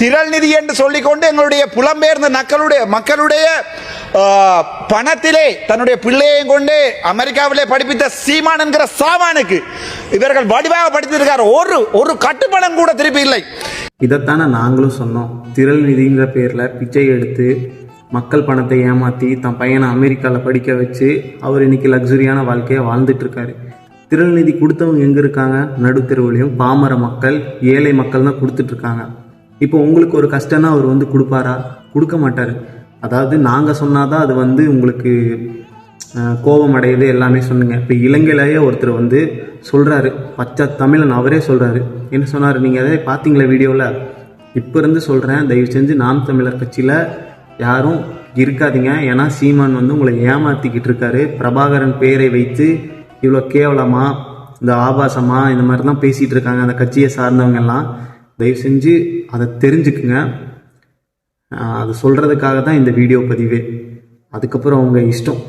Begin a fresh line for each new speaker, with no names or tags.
திரள் நிதி என்று சொல்லிக்கொண்டு எங்களுடைய புலம்பெயர்ந்த மக்களுடைய பணத்திலே தன்னுடைய பிள்ளையையும் கொண்டு அமெரிக்காவிலே படிப்பித்த சீமான் என்கிற சாமானுக்கு இவர்கள் வடிவாக படித்திருக்கார். ஒரு கட்டுப்பணம் கூட திருப்பி இல்லை.
இதைத்தானே நாங்களும் சொன்னோம். திரள் நிதிங்கிற பேரில் பிச்சை எடுத்து மக்கள் பணத்தை ஏமாற்றி தன் பையனை அமெரிக்காவில் படிக்க வச்சு அவர் இன்னைக்கு லக்ஸுரியான வாழ்க்கையை வாழ்ந்துட்டு இருக்காரு. திரள் நிதி கொடுத்தவங்க எங்கே இருக்காங்க? நடுத்தெருவுலையும் பாமர மக்கள், ஏழை மக்கள் தான் கொடுத்துட்ருக்காங்க. இப்போ உங்களுக்கு ஒரு கஷ்டம்னா அவர் வந்து கொடுப்பாரா? கொடுக்க மாட்டார். அதாவது நாங்கள் சொன்னாதான் அது வந்து உங்களுக்கு கோபம் அடையுது எல்லாமே சொன்னீங்க. இப்போ இலங்கையிலேயே ஒருத்தர் வந்து சொல்கிறாரு, பச்சை தமிழன் அவரே சொல்கிறாரு. என்ன சொன்னார்? நீங்கள் அதே பார்த்தீங்களா வீடியோவில்? இப்போ இருந்து சொல்கிறேன், தயவு செஞ்சு நாம் தமிழர் கட்சியில் யாரும் இருக்காதீங்க. ஏன்னா சீமான் வந்து உங்களை ஏமாற்றிக்கிட்டு இருக்காரு. பிரபாகரன் பேரை வைத்து இவ்வளோ கேவலமாக, இந்த ஆபாசமாக இந்த மாதிரி தான் பேசிகிட்டு இருக்காங்க அந்த கட்சியை சார்ந்தவங்க எல்லாம். தயவு செஞ்சு அதை தெரிஞ்சுக்குங்க. அது சொல்கிறதுக்காக தான் இந்த வீடியோ பதிவு. அதுக்கப்புறம் உங்கள் இஷ்டம்.